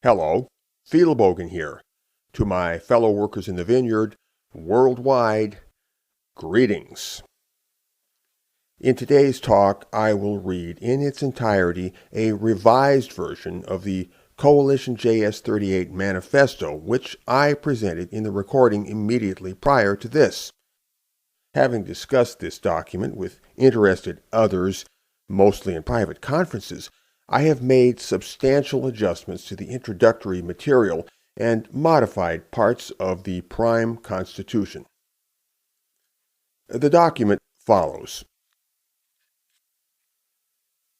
Hello, Fiedelbogen here. To my fellow workers in the vineyard, worldwide, greetings. In today's talk, I will read in its entirety a revised version of the CoalitionJS38 Manifesto, which I presented in the recording immediately prior to this. Having discussed this document with interested others, mostly in private conferences, I have made substantial adjustments to the introductory material and modified parts of the Prime Constitution. The document follows.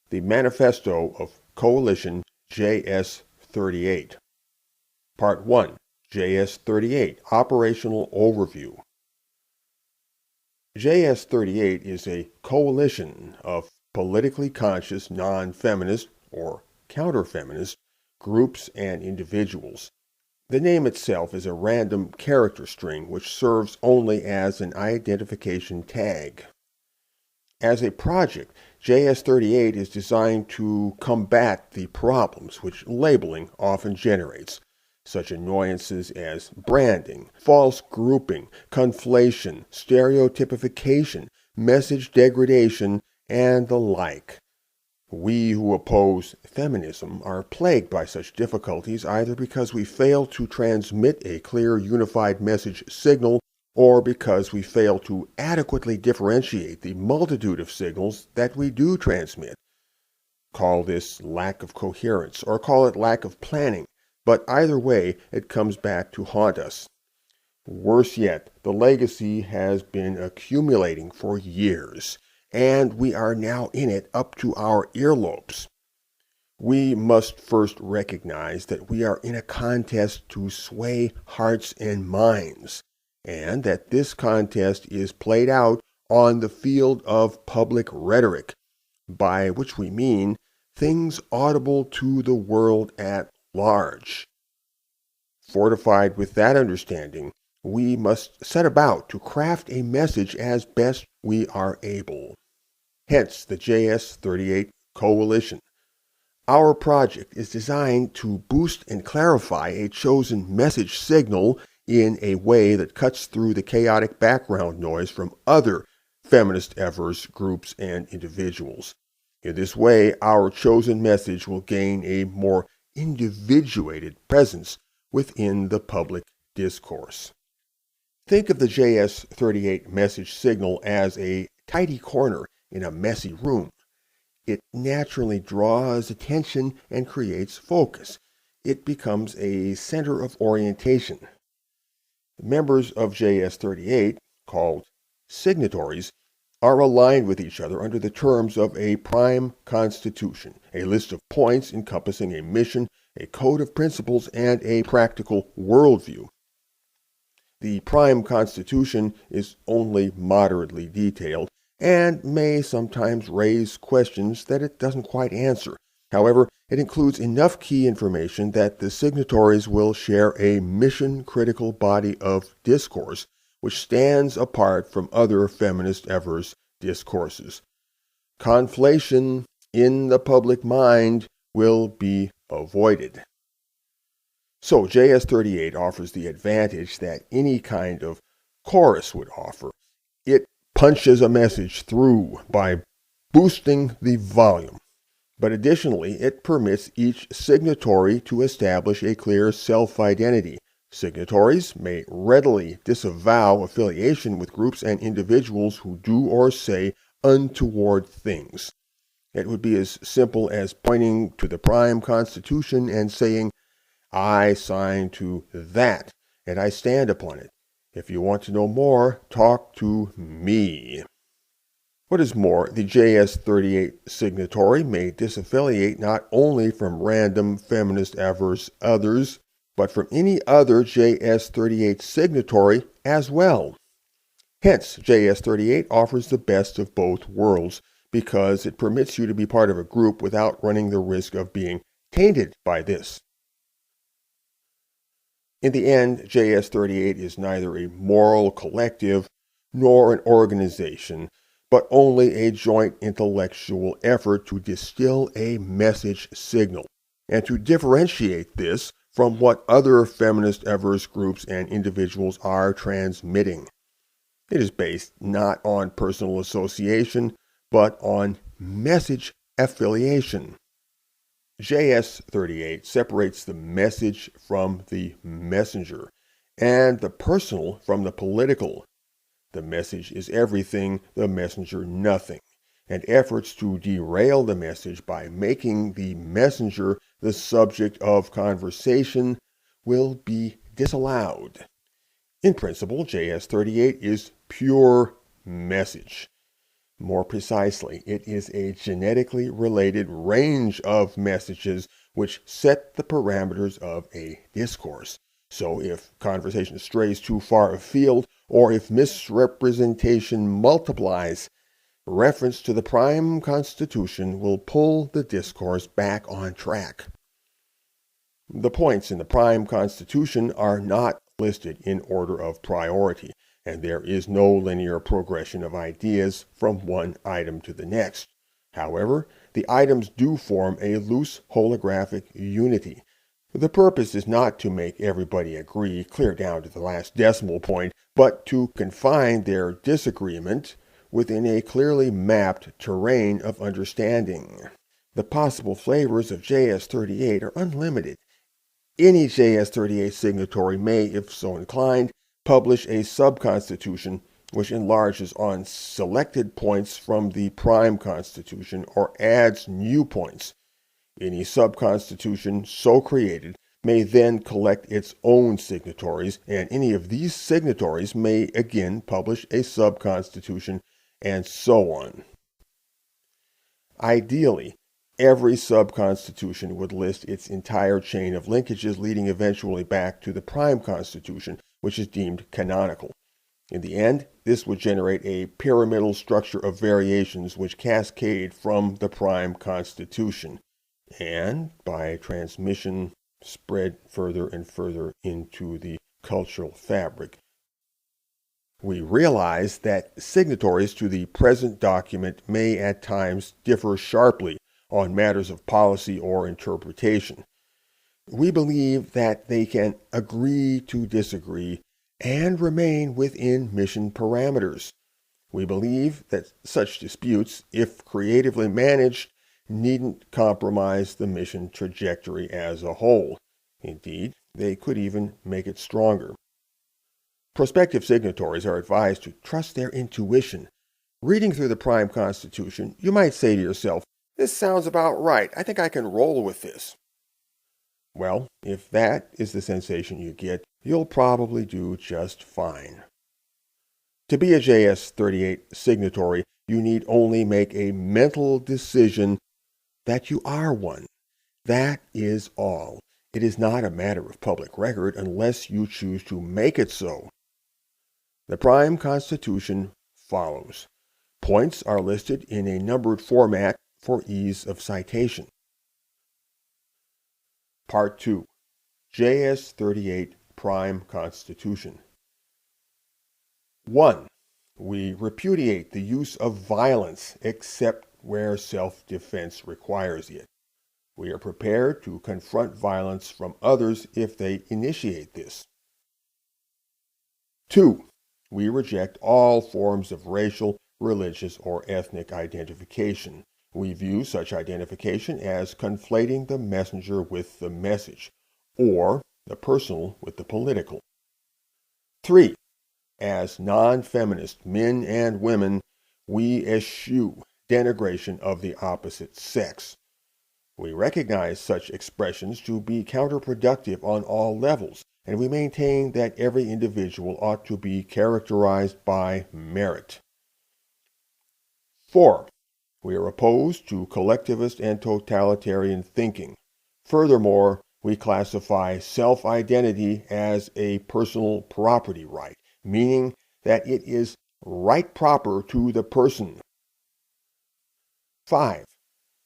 The Manifesto of Coalition JS38. Part 1, JS38, Operational Overview. JS38 is a coalition of politically conscious non-feminist or counter-feminist groups and individuals. The name itself is a random character string which serves only as an identification tag. As a project, JS38 is designed to combat the problems which labeling often generates, such annoyances as branding, false grouping, conflation, stereotypification, message degradation, and the like. We who oppose feminism are plagued by such difficulties either because we fail to transmit a clear unified message signal or because we fail to adequately differentiate the multitude of signals that we do transmit. Call this lack of coherence or call it lack of planning, but either way it comes back to haunt us. Worse yet, the legacy has been accumulating for years, and we are now in it up to our earlobes. We must first recognize that we are in a contest to sway hearts and minds, and that this contest is played out on the field of public rhetoric, by which we mean things audible to the world at large. Fortified with that understanding, we must set about to craft a message as best we are able. Hence the JS38 Coalition. Our project is designed to boost and clarify a chosen message signal in a way that cuts through the chaotic background noise from other feminist efforts, groups, and individuals. In this way, our chosen message will gain a more individuated presence within the public discourse. Think of the JS38 message signal as a tidy corner in a messy room. It naturally draws attention and creates focus. It becomes a center of orientation. Members of JS38, called signatories, are aligned with each other under the terms of a Prime Constitution, a list of points encompassing a mission, a code of principles, and a practical worldview. The Prime Constitution is only moderately detailed and may sometimes raise questions that it doesn't quite answer. However, it includes enough key information that the signatories will share a mission-critical body of discourse which stands apart from other feminist efforts' discourses. Conflation in the public mind will be avoided. So JS38 offers the advantage that any kind of chorus would offer. It punches a message through by boosting the volume. But additionally, it permits each signatory to establish a clear self-identity. Signatories may readily disavow affiliation with groups and individuals who do or say untoward things. It would be as simple as pointing to the Prime Constitution and saying, I sign to that, and I stand upon it. If you want to know more, talk to me. What is more, the JS38 signatory may disaffiliate not only from random feminist averse others, but from any other JS38 signatory as well. Hence, JS38 offers the best of both worlds because it permits you to be part of a group without running the risk of being tainted by this. In the end, JS38 is neither a moral collective nor an organization, but only a joint intellectual effort to distill a message signal. and to differentiate this from what other feminist-averse groups and individuals are transmitting. It is based not on personal association, but on message affiliation. JS38 separates the message from the messenger, and the personal from the political. The message is everything, the messenger nothing, and efforts to derail the message by making the messenger the subject of conversation will be disallowed. In principle, JS38 is pure message. More precisely, it is a genetically related range of messages which set the parameters of a discourse. So if conversation strays too far afield, or if misrepresentation multiplies, reference to the prime constitution will pull the discourse back on track. The points in the prime constitution are not listed in order of priority, and there is no linear progression of ideas from one item to the next. However, the items do form a loose holographic unity. The purpose is not to make everybody agree clear down to the last decimal point, but to confine their disagreement within a clearly mapped terrain of understanding. The possible flavors of JS38 are unlimited. Any JS38 signatory may, if so inclined, publish a sub-constitution which enlarges on selected points from the prime constitution or adds new points. Any sub-constitution so created may then collect its own signatories, and any of these signatories may again publish a sub-constitution, and so on. Ideally, every sub-constitution would list its entire chain of linkages leading eventually back to the prime constitution, which is deemed canonical. In the end, this would generate a pyramidal structure of variations which cascade from the prime constitution, and by transmission spread further and further into the cultural fabric. We realize that signatories to the present document may at times differ sharply on matters of policy or interpretation. We believe that they can agree to disagree and remain within mission parameters. We believe that such disputes, if creatively managed, needn't compromise the mission trajectory as a whole. Indeed, they could even make it stronger. Prospective signatories are advised to trust their intuition. Reading through the Prime Constitution, you might say to yourself, "This sounds about right. I think I can roll with this." Well, if that is the sensation you get, you'll probably do just fine. To be a JS38 signatory, you need only make a mental decision that you are one. That is all. It is not a matter of public record unless you choose to make it so. The Prime Constitution follows. Points are listed in a numbered format for ease of citation. Part 2. JS38 Prime Constitution. 1. We repudiate the use of violence except where self-defense requires it. We are prepared to confront violence from others if they initiate this. 2. We reject all forms of racial, religious, or ethnic identification. We view such identification as conflating the messenger with the message, or the personal with the political. 3. As non-feminist men and women, we eschew denigration of the opposite sex. We recognize such expressions to be counterproductive on all levels, and we maintain that every individual ought to be characterized by merit. 4. We are opposed to collectivist and totalitarian thinking. Furthermore, we classify self-identity as a personal property right, meaning that it is right proper to the person. 5.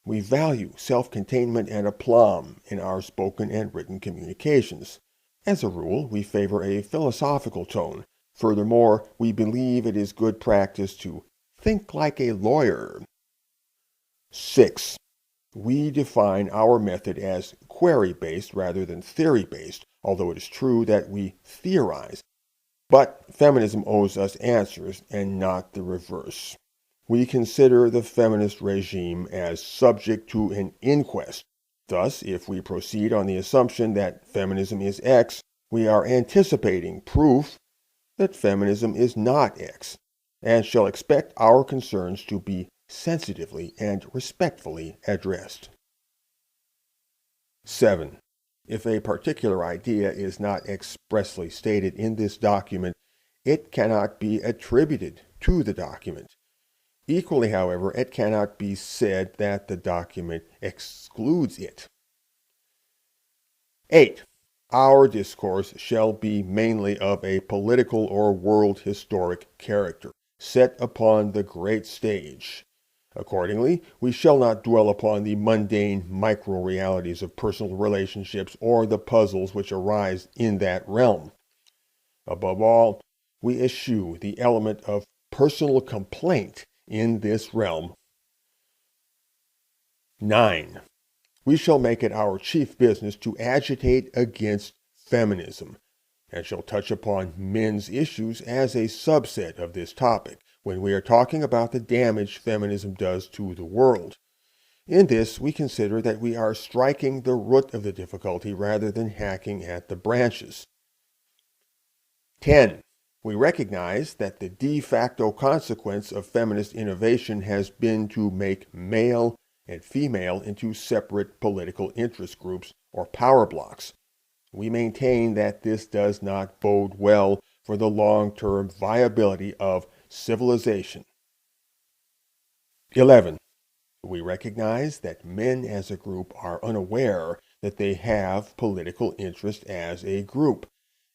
We value self-containment and aplomb in our spoken and written communications. As a rule, we favor a philosophical tone. Furthermore, we believe it is good practice to think like a lawyer. 6. We define our method as query-based rather than theory-based, although it is true that we theorize. But feminism owes us answers and not the reverse. We consider the feminist regime as subject to an inquest. Thus, if we proceed on the assumption that feminism is X, we are anticipating proof that feminism is not X, and shall expect our concerns to be sensitively and respectfully addressed. 7. If a particular idea is not expressly stated in this document, it cannot be attributed to the document. Equally, however, it cannot be said that the document excludes it. 8. Our discourse shall be mainly of a political or world historic character, set upon the great stage. Accordingly, we shall not dwell upon the mundane micro-realities of personal relationships or the puzzles which arise in that realm. Above all, we eschew the element of personal complaint in this realm. 9. We shall make it our chief business to agitate against feminism, and shall touch upon men's issues as a subset of this topic when we are talking about the damage feminism does to the world. In this, we consider that we are striking the root of the difficulty rather than hacking at the branches. 10. We recognize that the de facto consequence of feminist innovation has been to make male and female into separate political interest groups or power blocks. We maintain that this does not bode well for the long-term viability of civilization. 11. We recognize that men as a group are unaware that they have political interest as a group,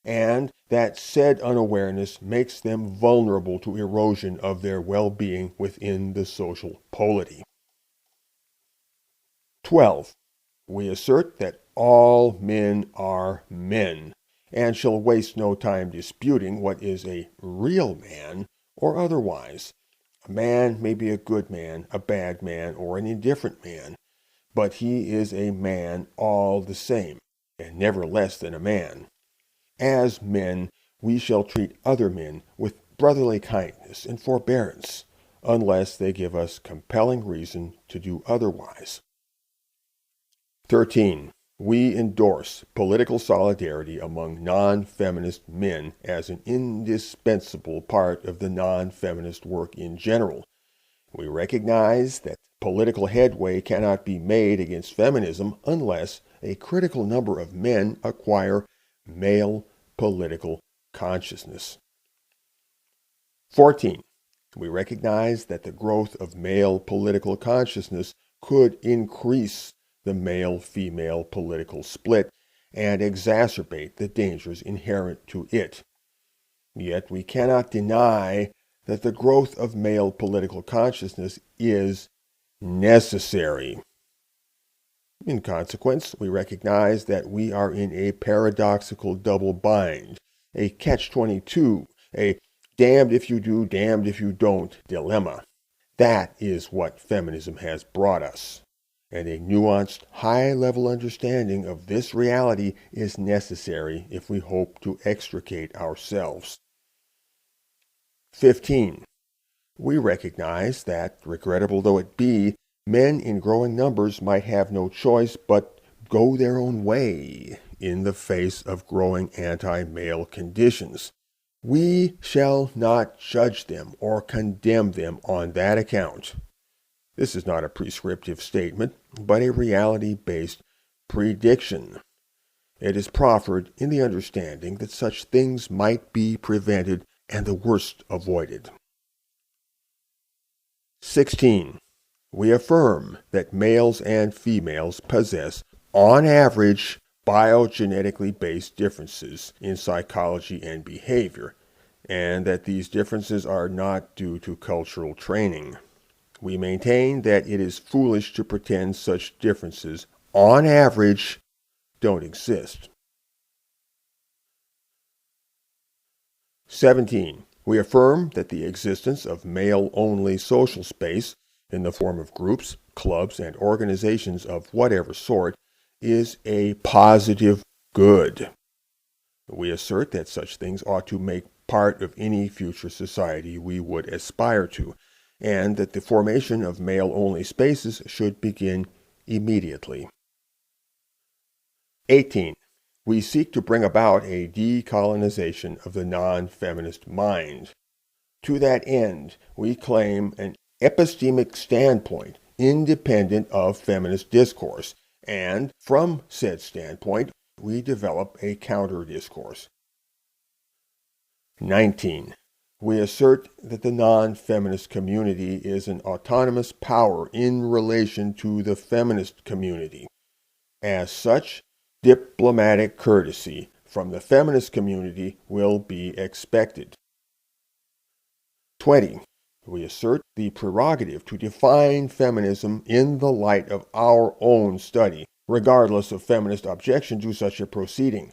and that said unawareness makes them vulnerable to erosion of their well-being within the social polity. 12. We assert that all men are men, and shall waste no time disputing what is a real man or otherwise. A man may be a good man, a bad man, or an indifferent man, but he is a man all the same, and never less than a man. As men, we shall treat other men with brotherly kindness and forbearance, unless they give us compelling reason to do otherwise. 13. We endorse political solidarity among non-feminist men as an indispensable part of the non-feminist work in general. We recognize that political headway cannot be made against feminism unless a critical number of men acquire male political consciousness. 14. We recognize that the growth of male political consciousness could increase the male-female political split and exacerbate the dangers inherent to it. Yet we cannot deny that the growth of male political consciousness is necessary. In consequence, we recognize that we are in a paradoxical double bind, a catch-22, a damned if you do, damned if you don't dilemma. That is what feminism has brought us, and a nuanced, high-level understanding of this reality is necessary if we hope to extricate ourselves. 15. We recognize that, regrettable though it be, men in growing numbers might have no choice but go their own way in the face of growing anti-male conditions. We shall not judge them or condemn them on that account. This is not a prescriptive statement, but a reality-based prediction. It is proffered in the understanding that such things might be prevented and the worst avoided. 16. We affirm that males and females possess, on average, biogenetically based differences in psychology and behavior, and that these differences are not due to cultural training. We maintain that it is foolish to pretend such differences, on average, don't exist. 17. We affirm that the existence of male-only social space, in the form of groups, clubs, and organizations of whatever sort, is a positive good. We assert that such things ought to make part of any future society we would aspire to, and that the formation of male-only spaces should begin immediately. 18. We seek to bring about a decolonization of the non-feminist mind. To that end, we claim an epistemic standpoint independent of feminist discourse, and from said standpoint, we develop a counter-discourse. 19. We assert that the non-feminist community is an autonomous power in relation to the feminist community. As such, diplomatic courtesy from the feminist community will be expected. 20. We assert the prerogative to define feminism in the light of our own study, regardless of feminist objection to such a proceeding.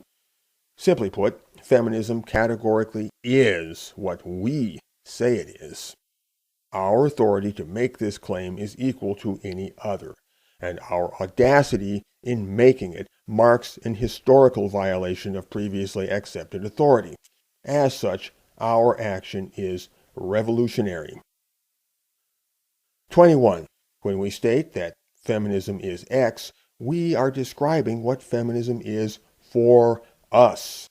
Simply put, feminism categorically is what we say it is. Our authority to make this claim is equal to any other, and our audacity in making it marks an historical violation of previously accepted authority. As such, our action is revolutionary. 21. When we state that feminism is X, we are describing what feminism is for us,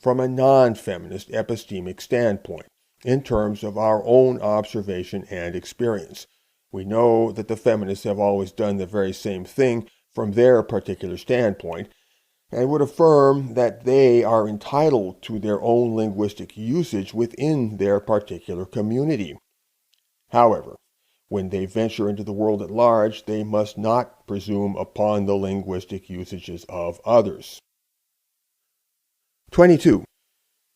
from a non-feminist epistemic standpoint, in terms of our own observation and experience. We know that the feminists have always done the very same thing from their particular standpoint, and would affirm that they are entitled to their own linguistic usage within their particular community. However, when they venture into the world at large, they must not presume upon the linguistic usages of others. 22.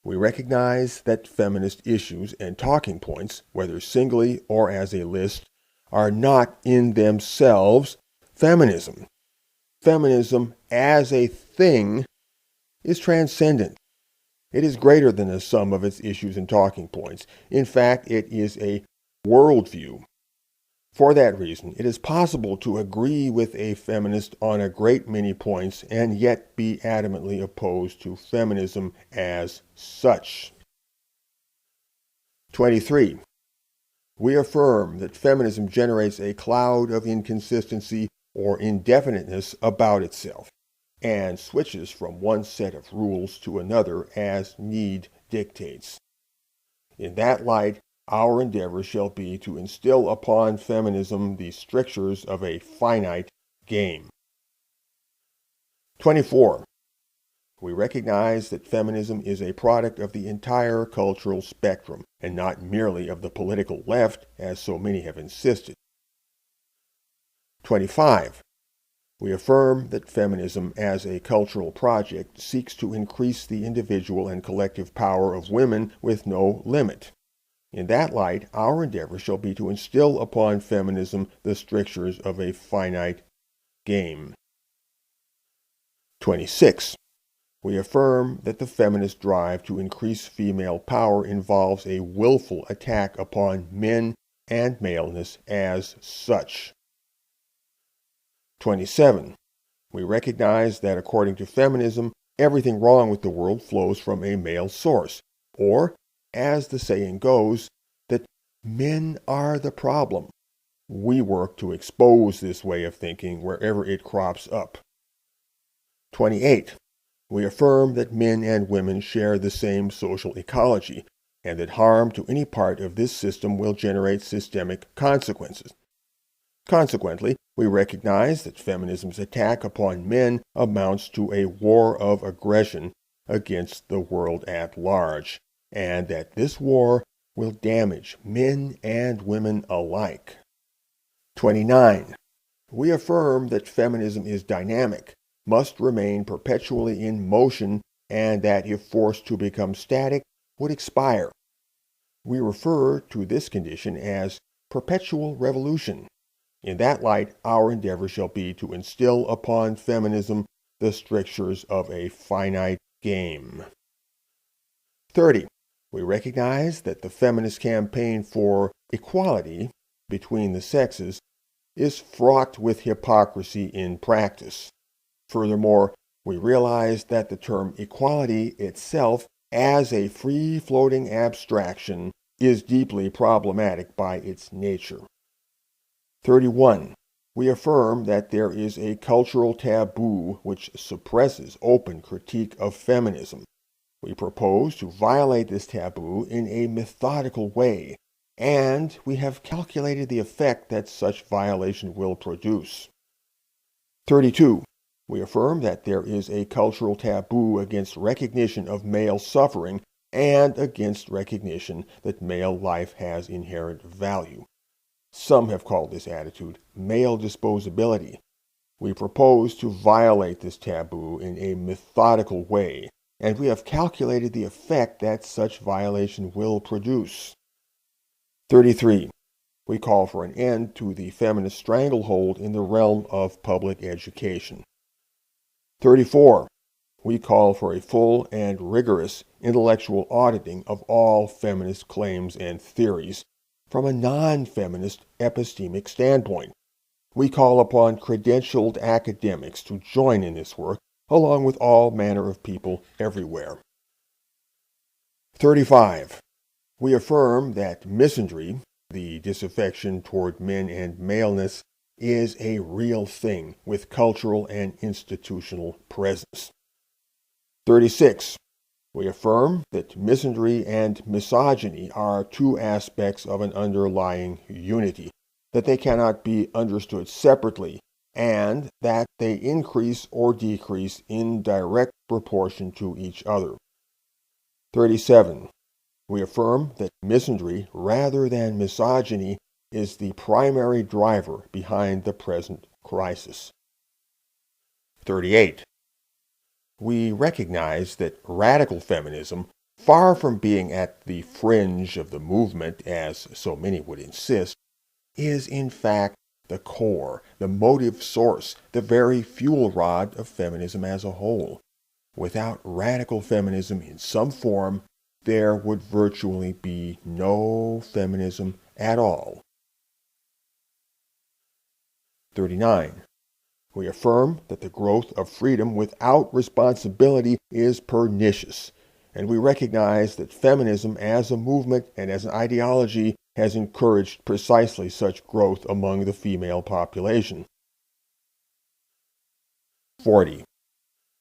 We recognize that feminist issues and talking points, whether singly or as a list, are not in themselves feminism. Feminism as a thing is transcendent. It is greater than the sum of its issues and talking points. In fact, it is a worldview. For that reason, it is possible to agree with a feminist on a great many points and yet be adamantly opposed to feminism as such. 23. We affirm that feminism generates a cloud of inconsistency or indefiniteness about itself, and switches from one set of rules to another as need dictates. In that light, our endeavor shall be to instill upon feminism the strictures of a finite game. 24. We recognize that feminism is a product of the entire cultural spectrum, and not merely of the political left, as so many have insisted. 25. We affirm that feminism as a cultural project seeks to increase the individual and collective power of women with no limit. In that light, our endeavor shall be to instill upon feminism the strictures of a finite game. 26. We affirm that the feminist drive to increase female power involves a willful attack upon men and maleness as such. 27. We recognize that according to feminism, everything wrong with the world flows from a male source, or, as the saying goes, that men are the problem. We work to expose this way of thinking wherever it crops up. 28. We affirm that men and women share the same social ecology, and that harm to any part of this system will generate systemic consequences. Consequently, we recognize that feminism's attack upon men amounts to a war of aggression against the world at large, and that this war will damage men and women alike. 29. We affirm that feminism is dynamic, must remain perpetually in motion, and that if forced to become static, would expire. We refer to this condition as perpetual revolution. In that light, our endeavor shall be to instill upon feminism the strictures of a finite game. 30. We recognize that the feminist campaign for equality between the sexes is fraught with hypocrisy in practice. Furthermore, we realize that the term equality itself, as a free-floating abstraction, is deeply problematic by its nature. 31. We affirm that there is a cultural taboo which suppresses open critique of feminism. We propose to violate this taboo in a methodical way, and we have calculated the effect that such violation will produce. 32. We affirm that there is a cultural taboo against recognition of male suffering and against recognition that male life has inherent value. Some have called this attitude male disposability. We propose to violate this taboo in a methodical way, and we have calculated the effect that such violation will produce. 33. We call for an end to the feminist stranglehold in the realm of public education. 34. We call for a full and rigorous intellectual auditing of all feminist claims and theories from a non-feminist epistemic standpoint. We call upon credentialed academics to join in this work, along with all manner of people everywhere. 35. We affirm that misandry, the disaffection toward men and maleness, is a real thing with cultural and institutional presence. 36. We affirm that misandry and misogyny are two aspects of an underlying unity, that they cannot be understood separately, and that they increase or decrease in direct proportion to each other. 37. We affirm that misandry, rather than misogyny, is the primary driver behind the present crisis. 38. We recognize that radical feminism, far from being at the fringe of the movement, as so many would insist, is in fact the core, the motive source, the very fuel rod of feminism as a whole. Without radical feminism in some form, there would virtually be no feminism at all. 39. We affirm that the growth of freedom without responsibility is pernicious, and we recognize that feminism as a movement and as an ideology has encouraged precisely such growth among the female population. 40.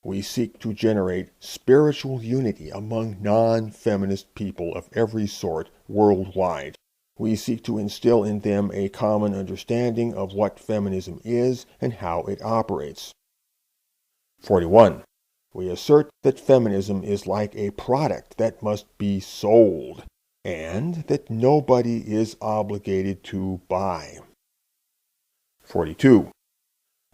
We seek to generate spiritual unity among non-feminist people of every sort worldwide. We seek to instill in them a common understanding of what feminism is and how it operates. 41. We assert that feminism is like a product that must be sold, and that nobody is obligated to buy. 42.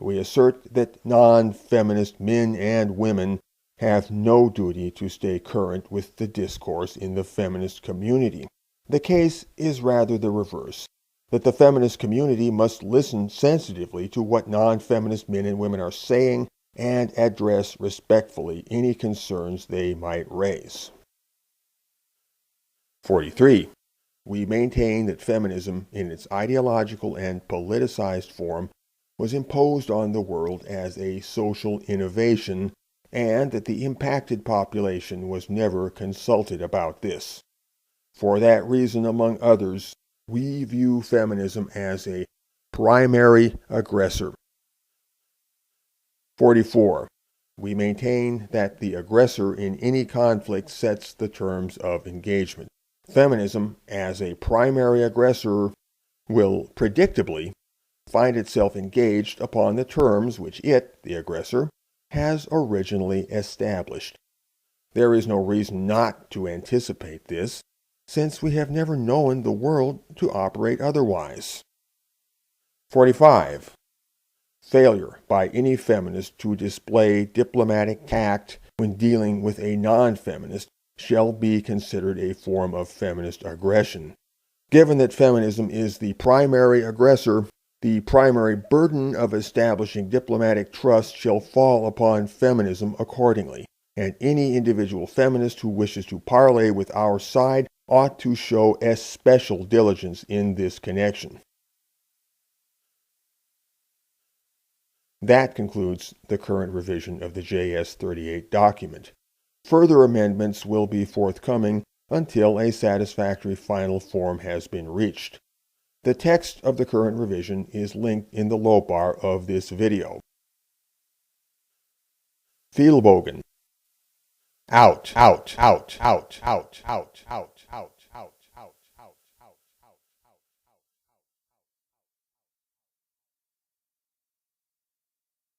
We assert that non-feminist men and women have no duty to stay current with the discourse in the feminist community. The case is rather the reverse, that the feminist community must listen sensitively to what non-feminist men and women are saying and address respectfully any concerns they might raise. 43. We maintain that feminism, in its ideological and politicized form, was imposed on the world as a social innovation, and that the impacted population was never consulted about this. For that reason, among others, we view feminism as a primary aggressor. 44. We maintain that the aggressor in any conflict sets the terms of engagement. Feminism, as a primary aggressor, will predictably find itself engaged upon the terms which it, the aggressor, has originally established. There is no reason not to anticipate this, since we have never known the world to operate otherwise. 45. Failure by any feminist to display diplomatic tact when dealing with a non-feminist shall be considered a form of feminist aggression. Given that feminism is the primary aggressor, the primary burden of establishing diplomatic trust shall fall upon feminism accordingly, and any individual feminist who wishes to parley with our side ought to show especial diligence in this connection. That concludes the current revision of the JS38 document. Further amendments will be forthcoming until a satisfactory final form has been reached. The text of the current revision is linked in the low bar of this video. Vielbogen. Out, out, out, out, out, out, out, out.